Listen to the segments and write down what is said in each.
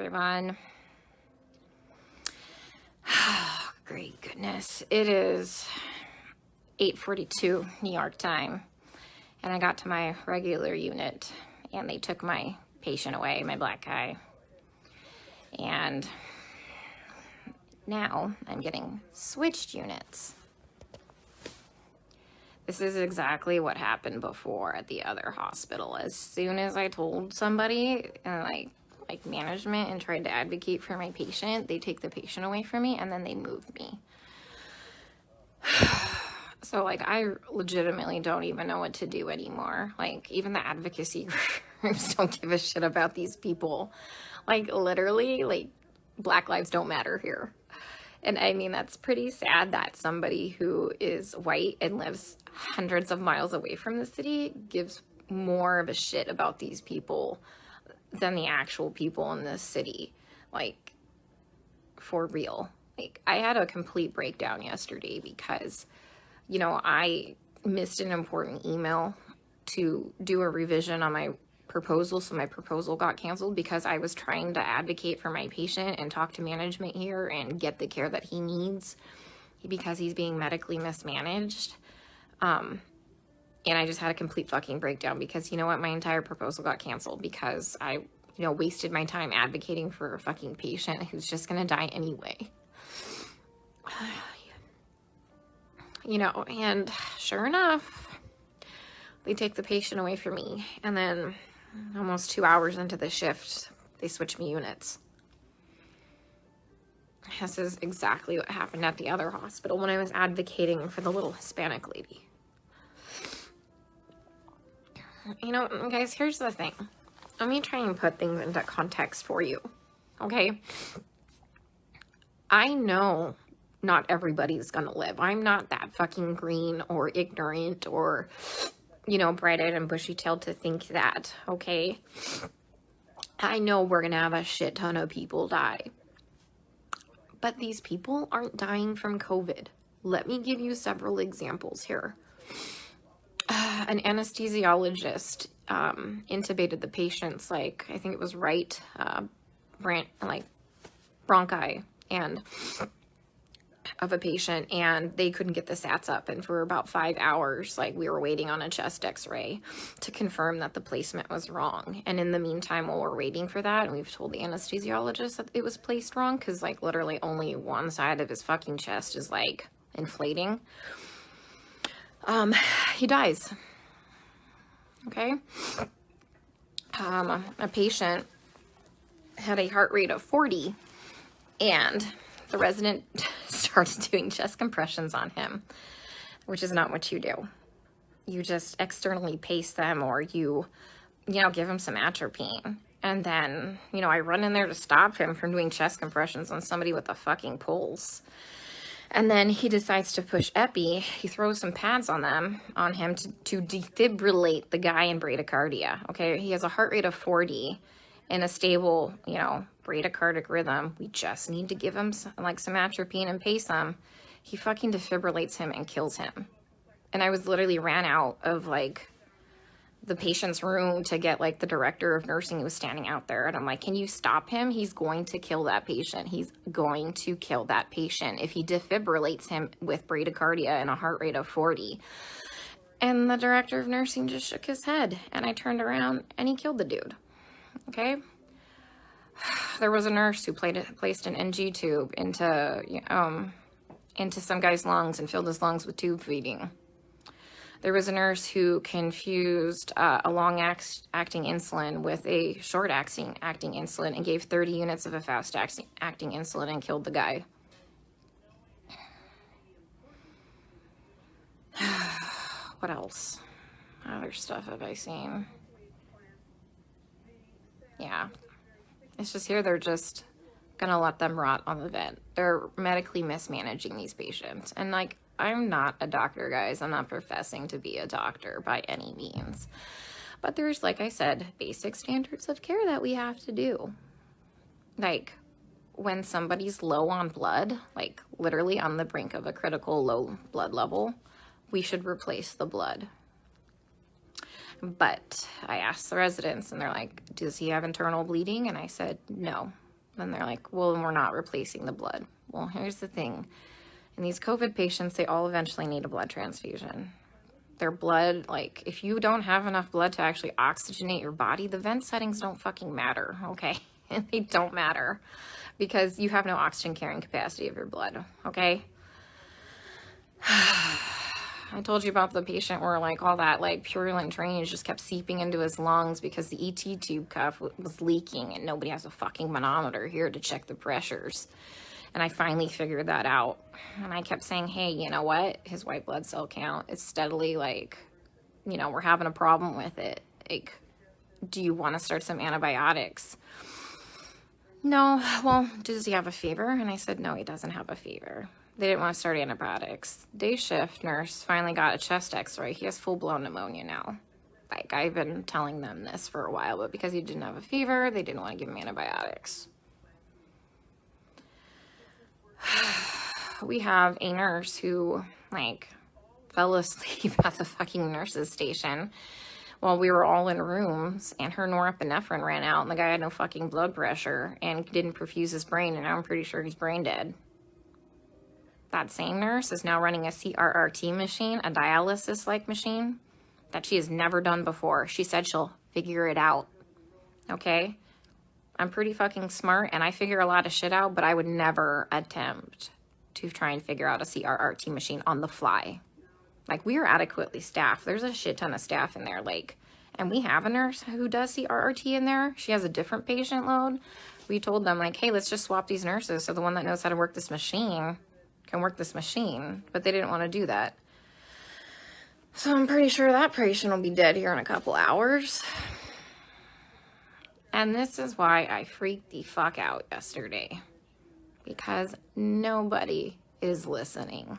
everyone. Oh, great goodness. It is 8:42 New York time, and I got to my regular unit, and they took my patient away, my black guy. And now I'm getting switched units. This is exactly what happened before at the other hospital. As soon as I told somebody, like management, and tried to advocate for my patient, they take the patient away from me and then they move me. So like, I legitimately don't even know what to do anymore. Like, even the advocacy groups don't give a shit about these people. Like, literally, like, Black lives don't matter here. And I mean, that's pretty sad that somebody who is white and lives hundreds of miles away from the city gives more of a shit about these people than the actual people in this city. Like, for real. Like, I had a complete breakdown yesterday because, you know, I missed an important email to do a revision on my proposal, so my proposal got canceled because I was trying to advocate for my patient and talk to management here and get the care that he needs because he's being medically mismanaged. And I just had a complete fucking breakdown because, you know what, my entire proposal got canceled because I, you know, wasted my time advocating for a fucking patient who's just gonna die anyway. You know, and sure enough, they take the patient away from me, and then almost 2 hours into the shift, they switch me units. This is exactly what happened at the other hospital when I was advocating for the little Hispanic lady. You know, guys, here's the thing. Let me try and put things into context for you, okay? I know not everybody's gonna live. I'm not that fucking green or ignorant or, you know, bright-eyed and bushy-tailed to think that, okay? I know we're gonna have a shit ton of people die. But these people aren't dying from COVID. Let me give you several examples here. An anesthesiologist intubated the patient's, like, I think it was right, bronchi and of a patient, and they couldn't get the sats up, and for about 5 hours, like, we were waiting on a chest x-ray to confirm that the placement was wrong. And in the meantime, while we're waiting for that, and we've told the anesthesiologist that it was placed wrong because, like, literally only one side of his fucking chest is, like, inflating, he dies. Okay? A patient had a heart rate of 40, and the resident started doing chest compressions on him, which is not what you do. You just externally pace them, or you know, give him some atropine. And then, you know, I run in there to stop him from doing chest compressions on somebody with a fucking pulse. And then he decides to push epi. He throws some pads on him to defibrillate the guy in bradycardia. Okay, he has a heart rate of 40 in a stable, you know, bradycardic rhythm. We just need to give him some atropine and pace him. He fucking defibrillates him and kills him. And I was literally ran out of, like, the patient's room to get, like, the director of nursing who was standing out there. And I'm like, can you stop him? He's going to kill that patient. He's going to kill that patient if he defibrillates him with bradycardia and a heart rate of 40. And the director of nursing just shook his head. And I turned around and he killed the dude. Okay? There was a nurse who placed an NG tube into some guy's lungs and filled his lungs with tube feeding. There was a nurse who confused a long-acting insulin with a short-acting insulin and gave 30 units of a fast-acting insulin and killed the guy. What else? Other stuff have I seen? Yeah. It's just here they're just gonna let them rot on the vent. They're medically mismanaging these patients. And, like, I'm not a doctor, guys. I'm not professing to be a doctor by any means. But there's, like I said, basic standards of care that we have to do. Like, when somebody's low on blood, like literally on the brink of a critical low blood level, we should replace the blood. But I asked the residents, and they're like, does he have internal bleeding? And I said, no. Then they're like, well, we're not replacing the blood. Well, here's the thing. In these COVID patients, they all eventually need a blood transfusion. Their blood, like, if you don't have enough blood to actually oxygenate your body, the vent settings don't fucking matter, okay? They don't matter because you have no oxygen carrying capacity of your blood, okay? I told you about the patient where, like, all that, like, purulent drainage just kept seeping into his lungs because the ET tube cuff was leaking and nobody has a fucking manometer here to check the pressures. And I finally figured that out. And I kept saying, hey, you know what? His white blood cell count is steadily, like, you know, we're having a problem with it. Like, do you want to start some antibiotics? No. Well, does he have a fever? And I said, no, he doesn't have a fever. They didn't want to start antibiotics. Day shift nurse finally got a chest x-ray. He has full-blown pneumonia now. Like, I've been telling them this for a while, but because he didn't have a fever, they didn't want to give him antibiotics. We have a nurse who, like, fell asleep at the fucking nurse's station while we were all in rooms, and her norepinephrine ran out, and the guy had no fucking blood pressure and didn't perfuse his brain, and now I'm pretty sure he's brain dead. That same nurse is now running a CRRT machine, a dialysis-like machine, that she has never done before. She said she'll figure it out, okay? I'm pretty fucking smart, and I figure a lot of shit out, but I would never attempt to try and figure out a CRRT machine on the fly. Like, we are adequately staffed. There's a shit ton of staff in there, like, and we have a nurse who does CRRT in there. She has a different patient load. We told them, like, hey, let's just swap these nurses so the one that knows how to work this machine can work this machine, but they didn't want to do that. So I'm pretty sure that patient will be dead here in a couple hours. And this is why I freaked the fuck out yesterday. Because nobody is listening.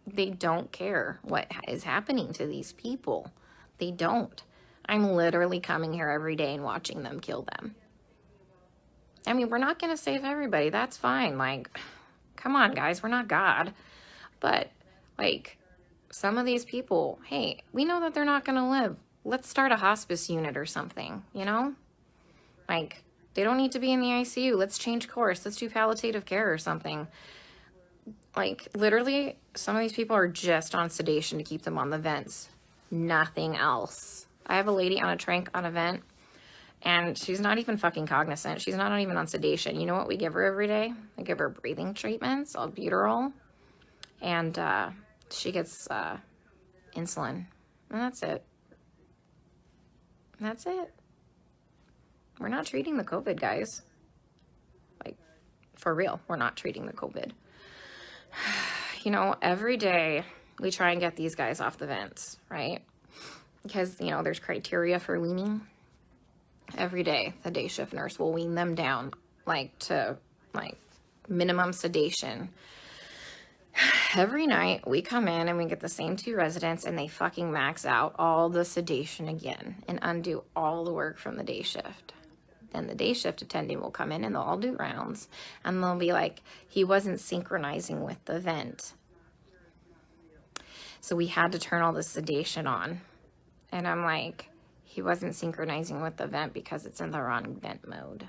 They don't care what is happening to these people. They don't. I'm literally coming here every day and watching them kill them. I mean, we're not going to save everybody. That's fine. Like, come on, guys. We're not God. But, like, some of these people, hey, we know that they're not going to live. Let's start a hospice unit or something, you know? Like, they don't need to be in the ICU. Let's change course. Let's do palliative care or something. Like, literally, some of these people are just on sedation to keep them on the vents. Nothing else. I have a lady on a tranq on a vent, and she's not even fucking cognizant. She's not even on sedation. You know what we give her every day? We give her breathing treatments, albuterol, and she gets insulin. And that's it. That's it. We're not treating the COVID, guys. Like, for real, we're not treating the COVID. You know, every day we try and get these guys off the vents, right? Because, you know, there's criteria for weaning. Every day, the day shift nurse will wean them down, like, to, like, minimum sedation. Every night, we come in and we get the same 2 residents, and they fucking max out all the sedation again and undo all the work from the day shift. Then the day shift attending will come in and they'll all do rounds, and they'll be like, he wasn't synchronizing with the vent. So we had to turn all the sedation on. And I'm like, he wasn't synchronizing with the vent because it's in the wrong vent mode.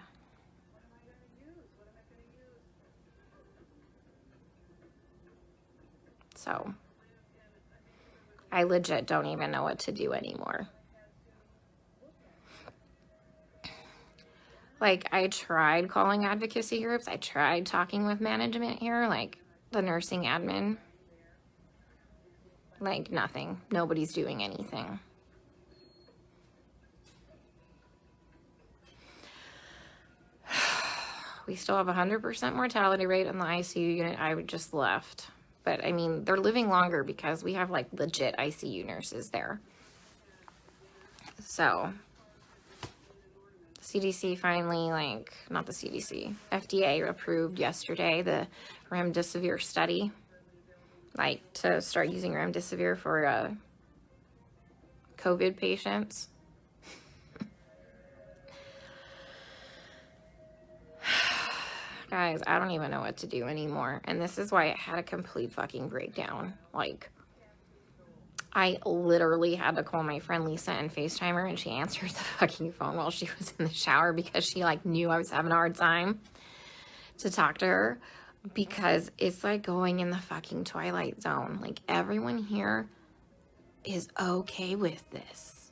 So I legit don't even know what to do anymore. Like, I tried calling advocacy groups. I tried talking with management here, like the nursing admin. Like, nothing. Nobody's doing anything. We still have 100% mortality rate in the ICU unit. I just left. But, I mean, they're living longer because we have, like, legit ICU nurses there. So, CDC finally, like, not the CDC, FDA approved yesterday the remdesivir study, like, to start using remdesivir for COVID patients. Guys, I don't even know what to do anymore. And this is why I had a complete fucking breakdown. Like, I literally had to call my friend Lisa and FaceTime her, and she answered the fucking phone while she was in the shower because she, like, knew I was having a hard time. to talk to her because it's like going in the fucking Twilight Zone. Like, everyone here is okay with this.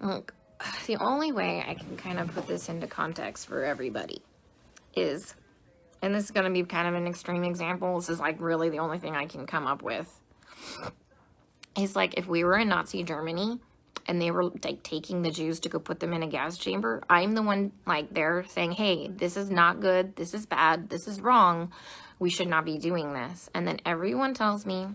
Look, the only way I can kind of put this into context for everybody is, and this is going to be kind of an extreme example, this is like really the only thing I can come up with, is like if we were in Nazi Germany and they were like taking the Jews to go put them in a gas chamber, I'm the one like there saying, hey, this is not good, this is bad, this is wrong, we should not be doing this. And then everyone tells me,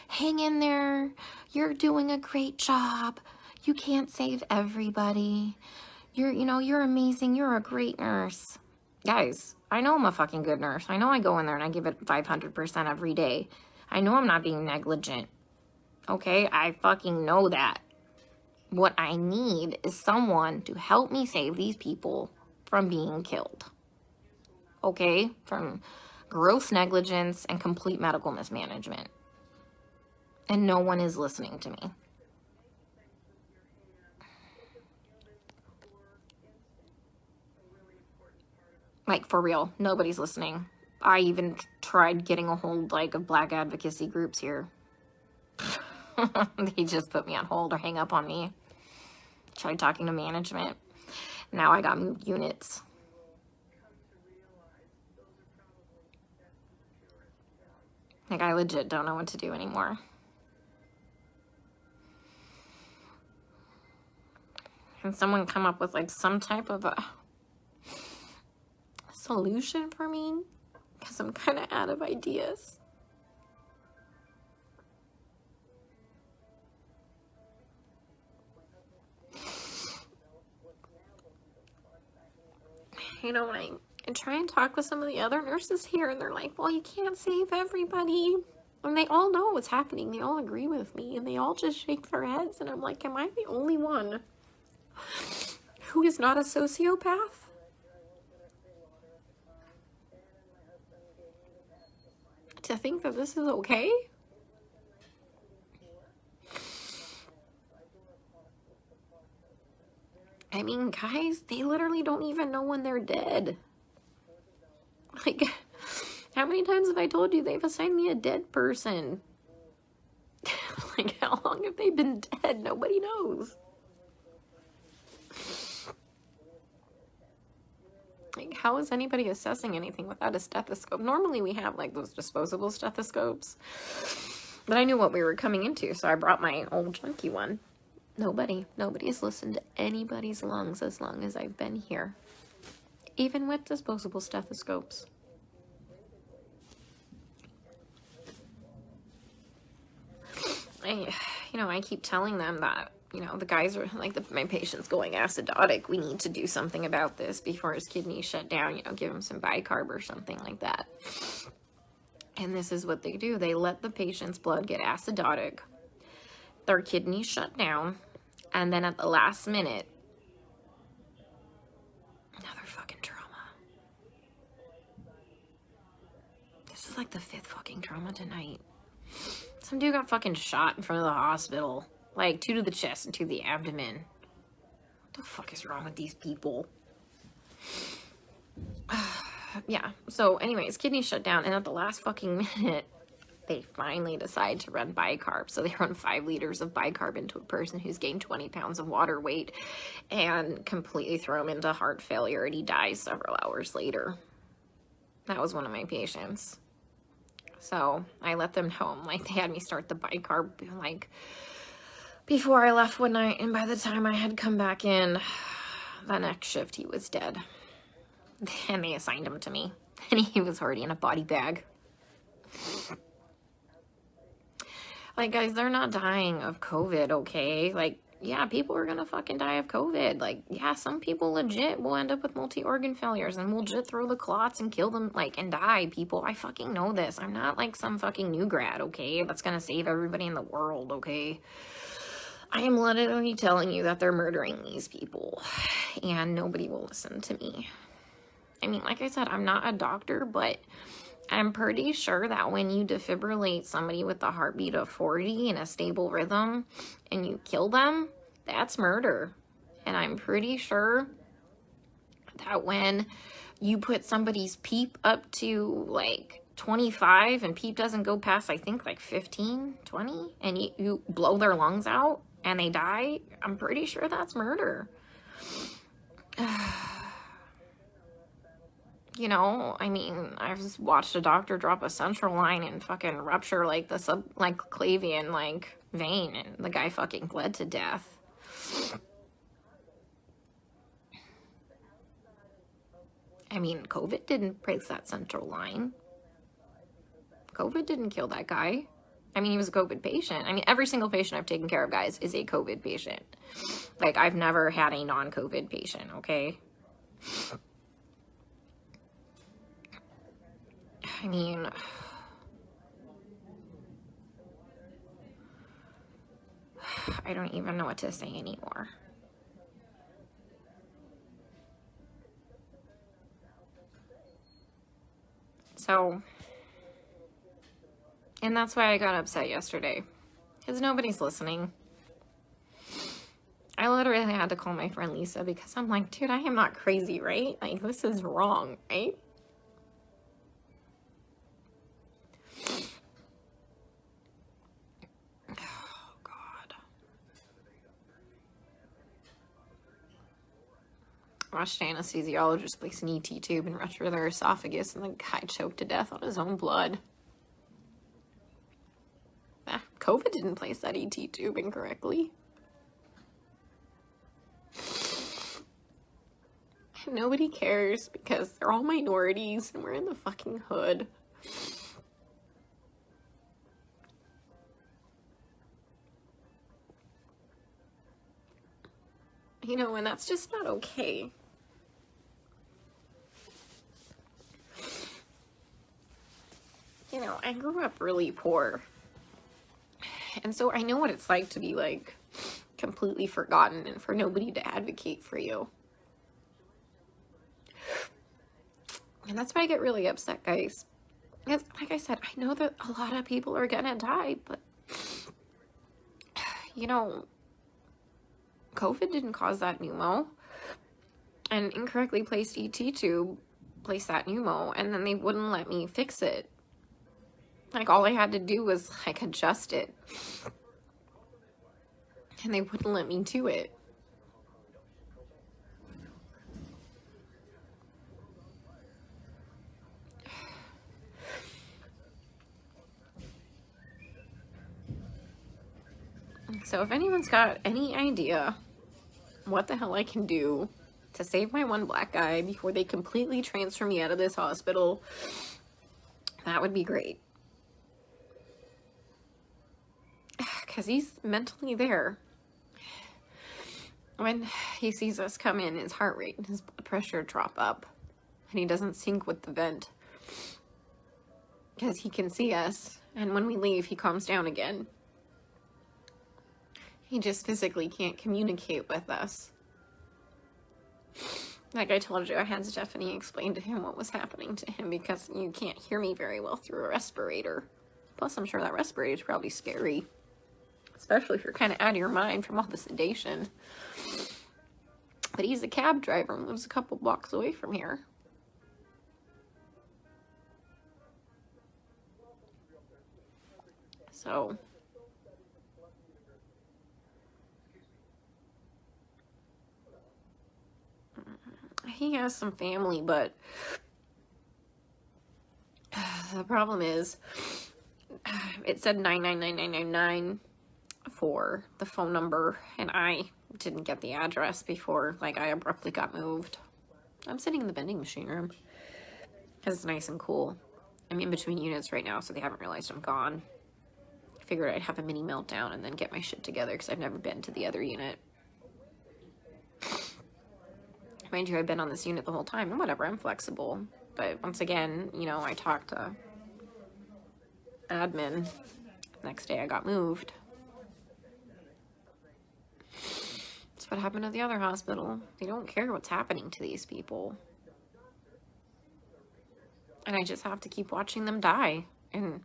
hang in there, you're doing a great job, you can't save everybody, you're amazing, you're a great nurse. Guys, I know I'm a fucking good nurse. I know I go in there and I give it 500% every day. I know I'm not being negligent. Okay, I fucking know that. What I need is someone to help me save these people from being killed. Okay, from gross negligence and complete medical mismanagement. And no one is listening to me. Like, for real, nobody's listening. I even tried getting a hold, like, of black advocacy groups here. They just put me on hold or hang up on me. Tried talking to management. Now I got moved units. Like, I legit don't know what to do anymore. Can someone come up with, like, some type of a solution for me? Because I'm kind of out of ideas. When I try and talk with some of the other nurses here, and they're like, well, you can't save everybody. And they all know what's happening. They all agree with me, and they all just shake their heads. And I'm like, am I the only one who is not a sociopath? To think that this is okay? I mean, guys, they literally don't even know when they're dead. Like, how many times have I told you they've assigned me a dead person? Like, how long have they been dead? Nobody knows. Like, how is anybody assessing anything without a stethoscope? Normally we have, like, those disposable stethoscopes. But I knew what we were coming into, so I brought my old junky one. Nobody's listened to anybody's lungs as long as I've been here. Even with disposable stethoscopes. I keep telling them that, the guys are, like, my patient's going acidotic. We need to do something about this before his kidneys shut down, give him some bicarb or something like that. And this is what they do. They let the patient's blood get acidotic. Their kidneys shut down. And then at the last minute, another fucking trauma. This is like the 5th fucking trauma tonight. Some dude got fucking shot in front of the hospital. Like, 2 to the chest and 2 to the abdomen. What the fuck is wrong with these people? Yeah, so anyways, kidneys shut down, and at the last fucking minute, they finally decide to run bicarb. So they run 5 liters of bicarb into a person who's gained 20 pounds of water weight and completely throw him into heart failure, and he dies several hours later. That was one of my patients. So I let them know, like, they had me start the bicarb, like, before I left one night, and by the time I had come back in, the next shift, he was dead. And they assigned him to me, and he was already in a body bag. Like, guys, they're not dying of COVID, okay? Like, yeah, people are gonna fucking die of COVID. Like, yeah, some people legit will end up with multi-organ failures and will legit throw the clots and kill them, like, and die, people. I fucking know this. I'm not, like, some fucking new grad, okay? That's gonna save everybody in the world, okay? I am literally telling you that they're murdering these people, and nobody will listen to me. I mean, like I said, I'm not a doctor, but I'm pretty sure that when you defibrillate somebody with a heartbeat of 40 in a stable rhythm and you kill them, that's murder. And I'm pretty sure that when you put somebody's PEEP up to like 25 and PEEP doesn't go past, I think, like 15, 20, and you blow their lungs out and they die, I'm pretty sure that's murder. You know, I mean, I've watched a doctor drop a central line and fucking rupture like the subclavian like vein, and the guy fucking bled to death. I mean, COVID didn't break that central line. COVID didn't kill that guy. I mean, he was a COVID patient. I mean, every single patient I've taken care of, guys, is a COVID patient. Like, I've never had a non-COVID patient, okay? I mean, I don't even know what to say anymore. So, and that's why I got upset yesterday, because nobody's listening. I literally had to call my friend Lisa because I'm like, dude, I am not crazy, right? Like, this is wrong, right? Oh, God. I watched an anesthesiologist place an ET tube and rupture their esophagus, and the guy choked to death on his own blood. COVID didn't place that ET tube incorrectly. Nobody cares because they're all minorities and we're in the fucking hood. You know, and that's just not okay. You know, I grew up really poor. And so I know what it's like to be, like, completely forgotten and for nobody to advocate for you. And that's why I get really upset, guys. Because, like I said, I know that a lot of people are gonna die, but, you know, COVID didn't cause that pneumo. And incorrectly placed ET tube placed that pneumo, and then they wouldn't let me fix it. Like, all I had to do was, like, adjust it. And they wouldn't let me do it. So if anyone's got any idea what the hell I can do to save my one black guy before they completely transfer me out of this hospital, that would be great. Because he's mentally there. When he sees us come in, his heart rate and his blood pressure drop up. And he doesn't sync with the vent. Because he can see us. And when we leave, he calms down again. He just physically can't communicate with us. Like I told you, I had Stephanie explain to him what was happening to him because you can't hear me very well through a respirator. Plus, I'm sure that respirator is probably scary. Especially if you're kind of out of your mind from all the sedation. But he's a cab driver and lives a couple blocks away from here. So he has some family, but the problem is it said 99999 for the phone number, and I didn't get the address before, like, I abruptly got moved. I'm sitting in the vending machine room because it's nice and cool. I'm in between units right now, so they haven't realized I'm gone. I figured I'd have a mini meltdown and then get my shit together because I've never been to the other unit. Mind you, I've been on this unit the whole time, and whatever, I'm flexible. But once again, you know, I talked to admin. Next day I got moved. That's what happened at the other hospital. They don't care what's happening to these people. And I just have to keep watching them die. And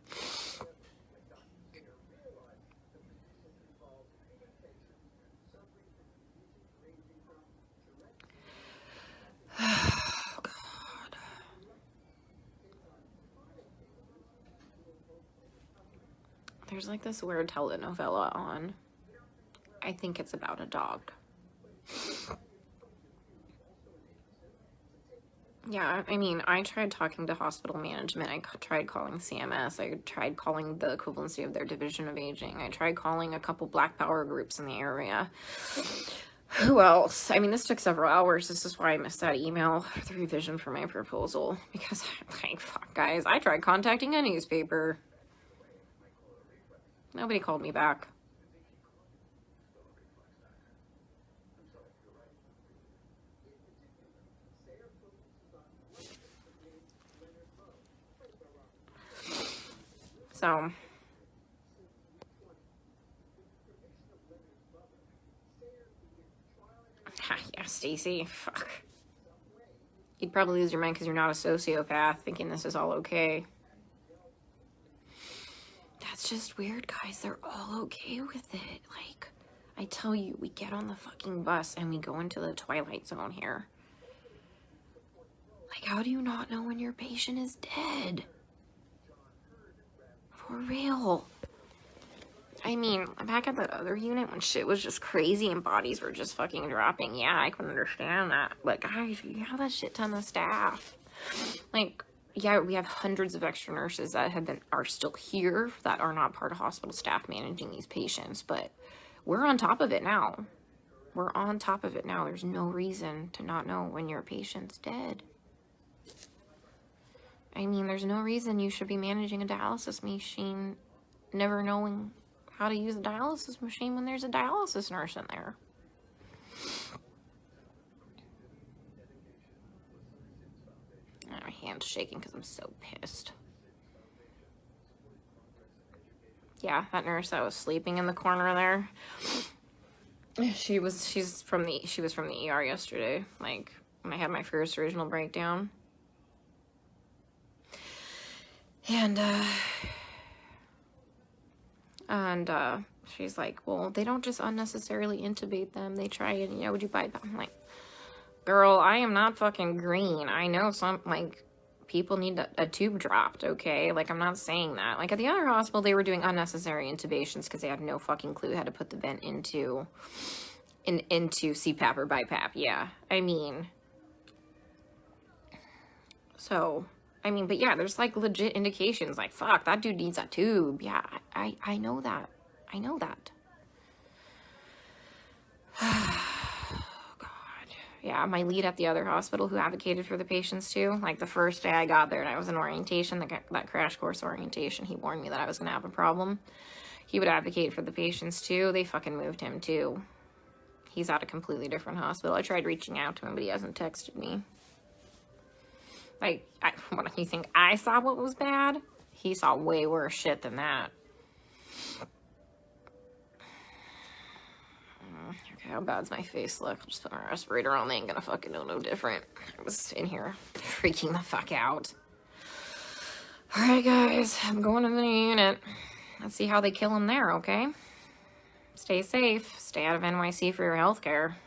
There's like this weird telenovela on. I think it's about a dog. Yeah, I mean, I tried talking to hospital management. I tried calling CMS. I tried calling the equivalency of their division of aging. I tried calling a couple Black Power groups in the area. Who else? I mean, this took several hours. This is why I missed that email, the revision for my proposal. Because, like, fuck, guys, I tried contacting a newspaper. Nobody called me back. So, yeah, Stacy, fuck. You'd probably lose your mind because you're not a sociopath thinking this is all okay. That's just weird, guys. They're all okay with it. Like, I tell you, we get on the fucking bus and we go into the twilight zone here. Like, how do you not know when your patient is dead? For real. I mean, back at that other unit when shit was just crazy and bodies were just fucking dropping, yeah, I can understand that. But guys, you have that shit ton of staff. Like, yeah, we have hundreds of extra nurses that are still here that are not part of hospital staff managing these patients, but we're on top of it now. We're on top of it now. There's no reason to not know when your patient's dead. I mean, there's no reason you should be managing a dialysis machine never knowing how to use a dialysis machine when there's a dialysis nurse in there. My hand's shaking because I'm so pissed. Yeah, that nurse that was sleeping in the corner there. She was from the ER yesterday, like when I had my first original breakdown. And she's like, well, they don't just unnecessarily intubate them. They try and, would you bypass? I'm like, girl, I am not fucking green. I know some, like, people need a tube dropped, okay? Like, I'm not saying that. Like, at the other hospital, they were doing unnecessary intubations because they had no fucking clue how to put the vent into CPAP or BiPAP. Yeah, I mean, so... I mean, but yeah, there's like legit indications like, fuck, that dude needs a tube. Yeah, I know that. I know that. God. Yeah, my lead at the other hospital who advocated for the patients too, like the first day I got there and I was in orientation, that crash course orientation, he warned me that I was going to have a problem. He would advocate for the patients too. They fucking moved him too. He's at a completely different hospital. I tried reaching out to him, but he hasn't texted me. Like, what, you think I saw what was bad? He saw way worse shit than that. Okay, how bad's my face look? I'll just put my respirator on. They ain't gonna fucking know no different. I was in here freaking the fuck out. Alright, guys. I'm going to the unit. Let's see how they kill him there, okay? Stay safe. Stay out of NYC for your health care.